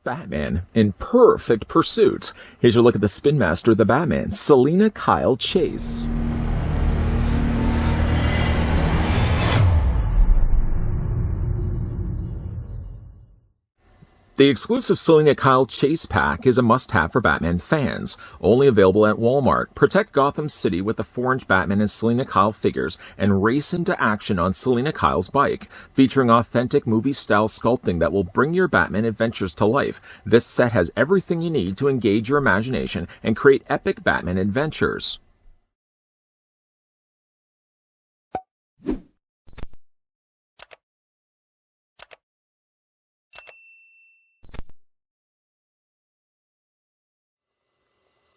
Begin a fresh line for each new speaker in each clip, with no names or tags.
Batman in perfect pursuit. Here's your look at the Spin Master of the Batman, Selina Kyle Chase. The exclusive Selina Kyle Chase pack is a must-have for Batman fans, only available at Walmart. Protect Gotham City with the 4-inch Batman and Selina Kyle figures and race into action on Selina Kyle's bike, featuring authentic movie-style sculpting that will bring your Batman adventures to life. This set has everything you need to engage your imagination and create epic Batman adventures.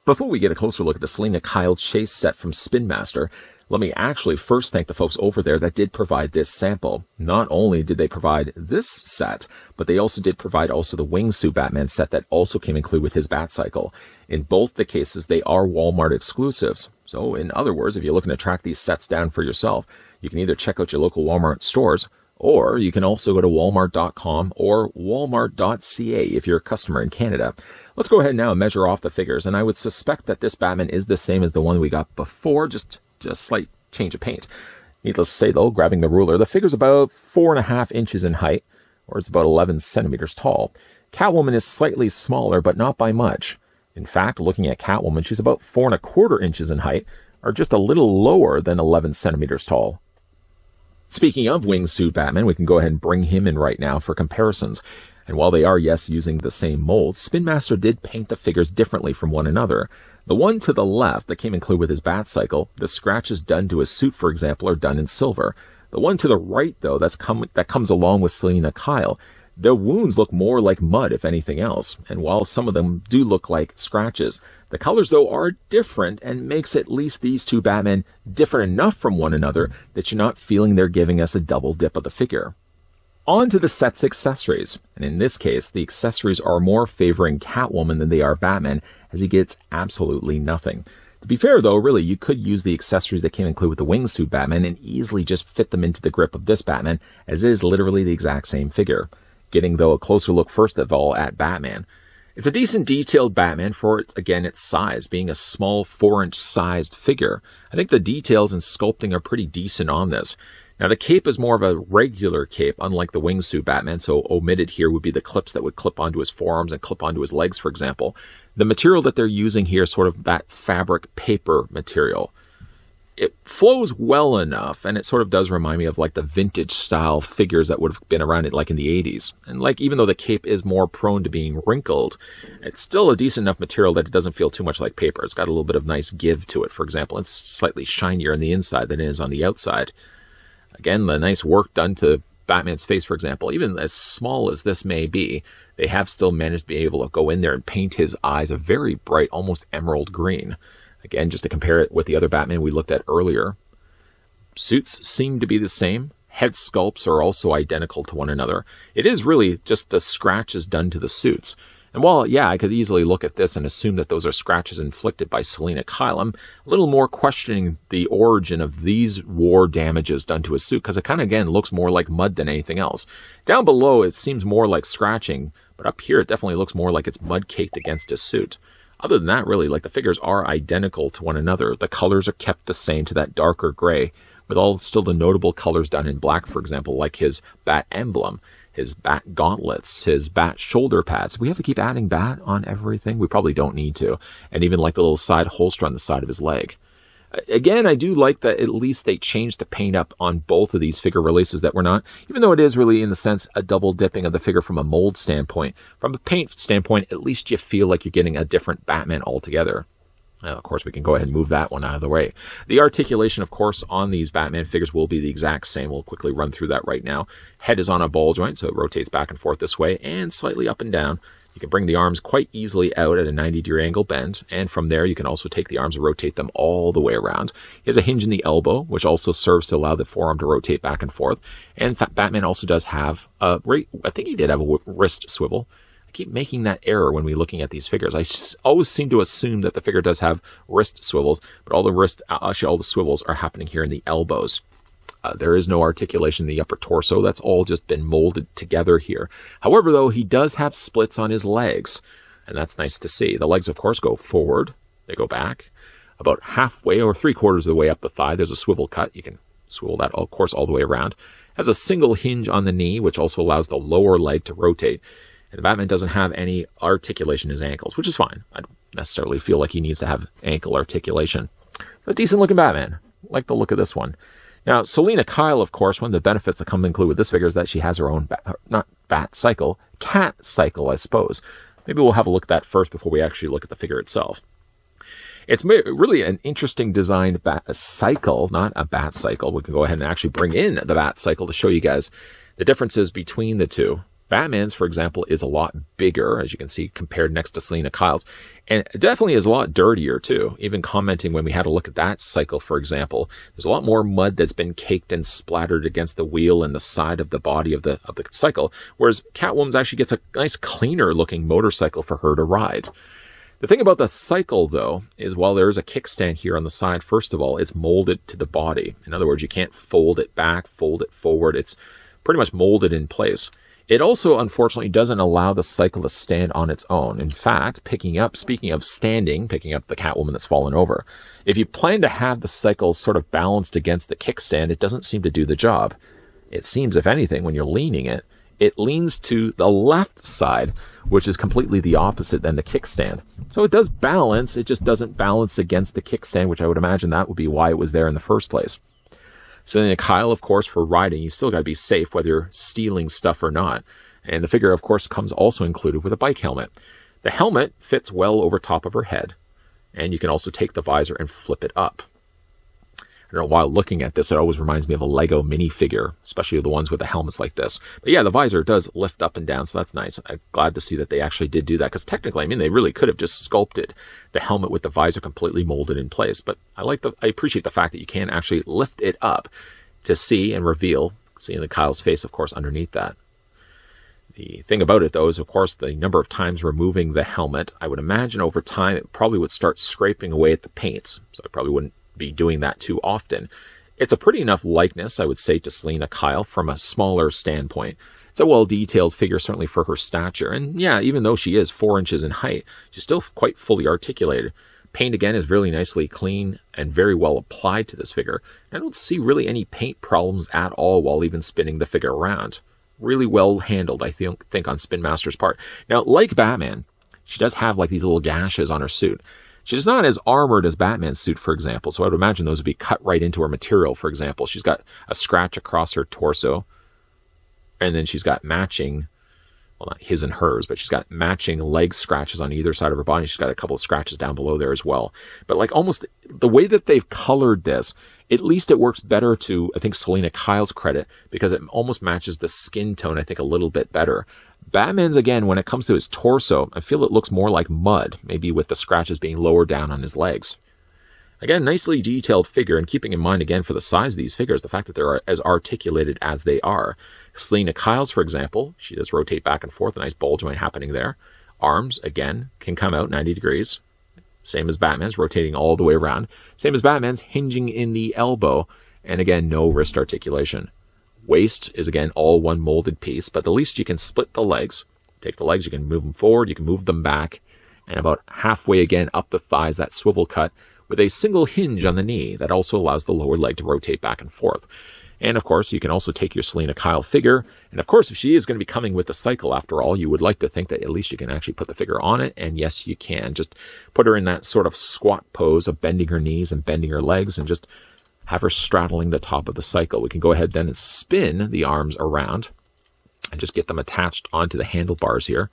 Before we get a closer look at the Selina Kyle Chase set from Spin Master, let me actually first thank the folks over there that did provide this sample. Not only did they provide this set, but they also did provide the Wingsuit Batman set that also came included with his Batcycle. In both the cases, they are Walmart exclusives. So in other words, if you're looking to track these sets down for yourself, you can either check out your local Walmart stores, or you can also go to walmart.com or walmart.ca if you're a customer in Canada. Let's go ahead now and measure off the figures, and I would suspect that this Batman is the same as the one we got before, just slight change of paint. Needless to say, though, grabbing the ruler, the figure's about 4.5 inches in height, or it's about 11 centimeters tall. Catwoman is slightly smaller, but not by much. In fact, looking at Catwoman, she's about 4.25 inches in height, or just a little lower than 11 centimeters tall. Speaking of Wingsuit Batman, we can go ahead and bring him in right now for comparisons. And while they are, yes, using the same mold, Spin Master did paint the figures differently from one another. The one to the left that came included with his Batcycle, the scratches done to his suit, for example, are done in silver. The one to the right, though, that comes along with Selina Kyle, the wounds look more like mud, if anything else. And while some of them do look like scratches, the colors, though, are different and makes at least these two Batmen different enough from one another that you're not feeling they're giving us a double dip of the figure. On to the set's accessories, and in this case, the accessories are more favoring Catwoman than they are Batman, as he gets absolutely nothing. To be fair, though, really, you could use the accessories that came included with the Wingsuit Batman and easily just fit them into the grip of this Batman, as it is literally the exact same figure. Getting, though, a closer look first of all at Batman. It's a decent detailed Batman for, again, its size, being a small 4-inch sized figure. I think the details and sculpting are pretty decent on this. Now, the cape is more of a regular cape, unlike the Wingsuit Batman, so omitted here would be the clips that would clip onto his forearms and clip onto his legs, for example. The material that they're using here is sort of that fabric paper material. It flows well enough, and it sort of does remind me of like the vintage style figures that would have been around it like in the 80s. And like, even though the cape is more prone to being wrinkled, it's still a decent enough material that it doesn't feel too much like paper. It's got a little bit of nice give to it, for example. It's slightly shinier on the inside than it is on the outside. Again, the nice work done to Batman's face, for example, even as small as this may be, they have still managed to be able to go in there and paint his eyes a very bright, almost emerald green. Again, just to compare it with the other Batman we looked at earlier. Suits seem to be the same. Head sculpts are also identical to one another. It is really just the scratches done to the suits. And while, yeah, I could easily look at this and assume that those are scratches inflicted by Selina Kyle, I'm a little more questioning the origin of these war damages done to his suit, because it kind of, again, looks more like mud than anything else. Down below, it seems more like scratching, but up here, it definitely looks more like it's mud caked against his suit. Other than that, really, like, the figures are identical to one another. The colors are kept the same to that darker gray, with all still the notable colors done in black, for example, like his bat emblem, his bat gauntlets, his bat shoulder pads. We have to keep adding bat on everything. We probably don't need to. And even like the little side holster on the side of his leg. Again, I do like that at least they changed the paint up on both of these figure releases that were not, even though it is really in the sense a double dipping of the figure from a mold standpoint. From a paint standpoint, at least you feel like you're getting a different Batman altogether. Of course, we can go ahead and move that one out of the way. The articulation, of course, on these Batman figures will be the exact same. We'll quickly run through that right now. Head is on a ball joint, so it rotates back and forth this way and slightly up and down. You can bring the arms quite easily out at a 90-degree angle bend, and from there you can also take the arms and rotate them all the way around. He has a hinge in the elbow, which also serves to allow the forearm to rotate back and forth. And Batman also does have I think he did have a wrist swivel. I keep making that error when we're looking at these figures. I always seem to assume that the figure does have wrist swivels, but all the swivels are happening here in the elbows. There is no articulation in the upper torso. That's all just been molded together here. However, though, he does have splits on his legs, and that's nice to see. The legs, of course, go forward. They go back. About halfway or 3/4 of the way up the thigh, there's a swivel cut. You can swivel that, of course, all the way around. Has a single hinge on the knee, which also allows the lower leg to rotate. And the Batman doesn't have any articulation in his ankles, which is fine. I don't necessarily feel like he needs to have ankle articulation. A decent-looking Batman. Like the look of this one. Now, Selina Kyle, of course, one of the benefits that come to include with this figure is that she has her own, not bat cycle, cat cycle, I suppose. Maybe we'll have a look at that first before we actually look at the figure itself. It's really an interesting designed bat cycle, not a bat cycle. We can go ahead and actually bring in the bat cycle to show you guys the differences between the two. Batman's, for example, is a lot bigger, as you can see, compared next to Selina Kyle's. And it definitely is a lot dirtier, too. Even commenting when we had a look at that cycle, for example, there's a lot more mud that's been caked and splattered against the wheel and the side of the body of the cycle, whereas Catwoman's actually gets a nice, cleaner-looking motorcycle for her to ride. The thing about the cycle, though, is while there is a kickstand here on the side, first of all, it's molded to the body. In other words, you can't fold it back, fold it forward. It's pretty much molded in place. It also, unfortunately, doesn't allow the cycle to stand on its own. In fact, speaking of standing, picking up the Catwoman that's fallen over, if you plan to have the cycle sort of balanced against the kickstand, it doesn't seem to do the job. It seems, if anything, when you're leaning it, it leans to the left side, which is completely the opposite than the kickstand. So it does balance, it just doesn't balance against the kickstand, which I would imagine that would be why it was there in the first place. Selina Kyle, of course, for riding, you still got to be safe whether you're stealing stuff or not. And the figure, of course, comes also included with a bike helmet. The helmet fits well over top of her head, and you can also take the visor and flip it up. I don't know, while looking at this, it always reminds me of a Lego minifigure, especially the ones with the helmets like this. But yeah, the visor does lift up and down, so that's nice. I'm glad to see that they actually did do that, because technically, I mean, they really could have just sculpted the helmet with the visor completely molded in place. But I appreciate the fact that you can actually lift it up to see and reveal, seeing the Kyle's face, of course, underneath that. The thing about it, though, is, of course, the number of times removing the helmet. I would imagine over time, it probably would start scraping away at the paint, so I probably wouldn't be doing that too often. It's a pretty enough likeness, I would say, to Selina Kyle from a smaller standpoint. It's a well-detailed figure, certainly for her stature. And yeah, even though she is 4 inches in height, she's still quite fully articulated. Paint, again, is really nicely clean and very well applied to this figure. I don't see really any paint problems at all while even spinning the figure around. Really well handled, I think, on Spin Master's part. Now, like Batman, she does have like these little gashes on her suit. She's not as armored as Batman's suit, for example, so I would imagine those would be cut right into her material, for example. She's got a scratch across her torso, and then she's got matching, well, not his and hers, but she's got matching leg scratches on either side of her body. She's got a couple of scratches down below there as well. But like almost the way that they've colored this, at least it works better to, I think, Selina Kyle's credit, because it almost matches the skin tone, I think, a little bit better. Batman's, again, when it comes to his torso, I feel it looks more like mud, maybe with the scratches being lower down on his legs. Again, nicely detailed figure, and keeping in mind, again, for the size of these figures, the fact that they're as articulated as they are. Selina Kyle's, for example, she does rotate back and forth, a nice ball joint happening there. Arms, again, can come out 90 degrees. Same as Batman's, rotating all the way around. Same as Batman's, hinging in the elbow, and again, no wrist articulation. Waist is, again, all one molded piece, but at least you can split the legs. Take the legs, you can move them forward, you can move them back, and about halfway again up the thighs, that swivel cut with a single hinge on the knee that also allows the lower leg to rotate back and forth. And of course, you can also take your Selina Kyle figure, and of course, if she is going to be coming with the cycle after all, you would like to think that at least you can actually put the figure on it, and yes, you can. Just put her in that sort of squat pose of bending her knees and bending her legs, and just have her straddling the top of the cycle. We can go ahead then and spin the arms around and just get them attached onto the handlebars here.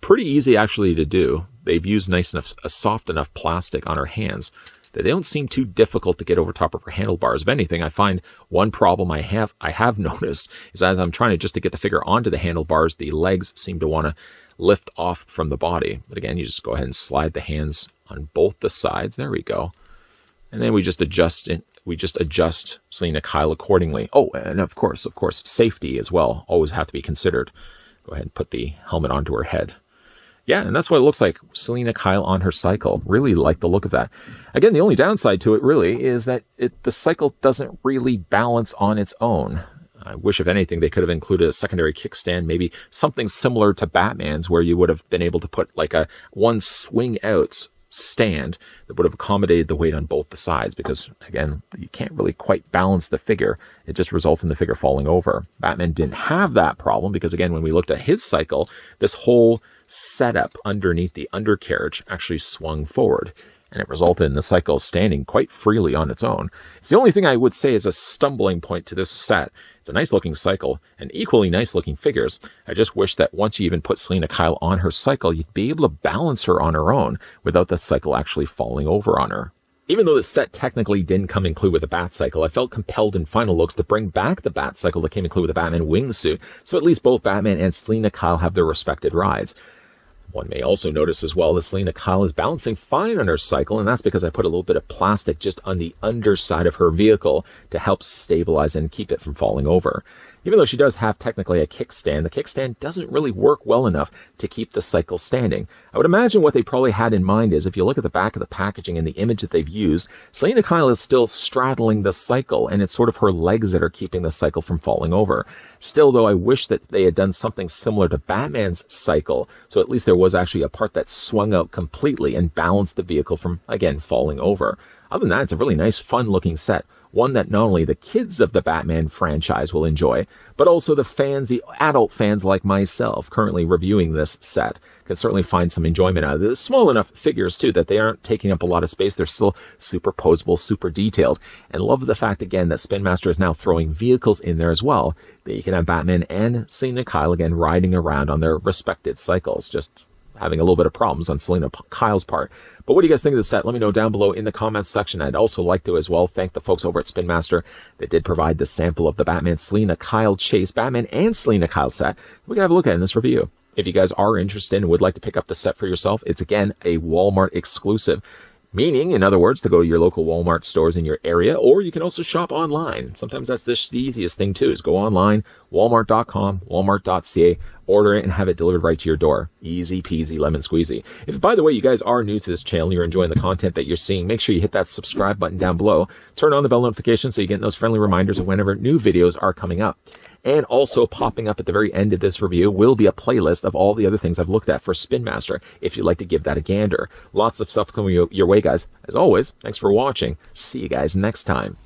Pretty easy actually to do. They've used nice enough, a soft enough plastic on her hands that they don't seem too difficult to get over top of her handlebars. If anything, I find one problem I have noticed is as I'm trying to get the figure onto the handlebars, the legs seem to want to lift off from the body. But again, you just go ahead and slide the hands on both the sides. There we go. And then we just adjust it. We just adjust Selina Kyle accordingly. Oh, and of course, safety as well always have to be considered. Go ahead and put the helmet onto her head. Yeah, and that's what it looks like. Selina Kyle on her cycle. Really like the look of that. Again, the only downside to it really is that the cycle doesn't really balance on its own. I wish, if anything, they could have included a secondary kickstand, maybe something similar to Batman's, where you would have been able to put like a one swing out stand that would have accommodated the weight on both the sides, because again, you can't really quite balance the figure. It just results in the figure falling over. Batman didn't have that problem because, again, when we looked at his cycle, this whole setup underneath the undercarriage actually swung forward, and it resulted in the cycle standing quite freely on its own. It's the only thing I would say is a stumbling point to this set. It's a nice looking cycle and equally nice looking figures. I just wish that once you even put Selina Kyle on her cycle, you'd be able to balance her on her own without the cycle actually falling over on her. Even though the set technically didn't come included with a bat cycle, I felt compelled in final looks to bring back the bat cycle that came included with the Batman wingsuit, so at least both Batman and Selina Kyle have their respected rides. One may also notice as well that Selina Kyle is balancing fine on her cycle, and that's because I put a little bit of plastic just on the underside of her vehicle to help stabilize and keep it from falling over. Even though she does have technically a kickstand, the kickstand doesn't really work well enough to keep the cycle standing. I would imagine what they probably had in mind is, if you look at the back of the packaging and the image that they've used, Selina Kyle is still straddling the cycle, and it's sort of her legs that are keeping the cycle from falling over. Still, though, I wish that they had done something similar to Batman's cycle, so at least there was actually a part that swung out completely and balanced the vehicle from, again, falling over. Other than that, it's a really nice, fun-looking set. One that not only the kids of the Batman franchise will enjoy, but also the fans, the adult fans like myself, currently reviewing this set, can certainly find some enjoyment out of it. Small enough figures, too, that they aren't taking up a lot of space. They're still super posable, super detailed. And love the fact, again, that Spin Master is now throwing vehicles in there as well, that you can have Batman and Selina Kyle, again, riding around on their respected cycles. Just having a little bit of problems on Selina Kyle's part. But what do you guys think of the set? Let me know down below in the comments section. I'd also like to as well thank the folks over at Spin Master that did provide the sample of the Batman Selina Kyle Chase, Batman and Selina Kyle set we can have a look at in this review. If you guys are interested and would like to pick up the set for yourself, it's again a Walmart exclusive. Meaning, in other words, to go to your local Walmart stores in your area, or you can also shop online. Sometimes that's the easiest thing too, is go online, walmart.com, walmart.ca, order it and have it delivered right to your door. Easy peasy lemon squeezy. If, by the way, you guys are new to this channel and you're enjoying the content that you're seeing, make sure you hit that subscribe button down below. Turn on the bell notification so you get those friendly reminders of whenever new videos are coming up. And also popping up at the very end of this review will be a playlist of all the other things I've looked at for Spin Master, if you'd like to give that a gander. Lots of stuff coming your way, guys. As always, thanks for watching. See you guys next time.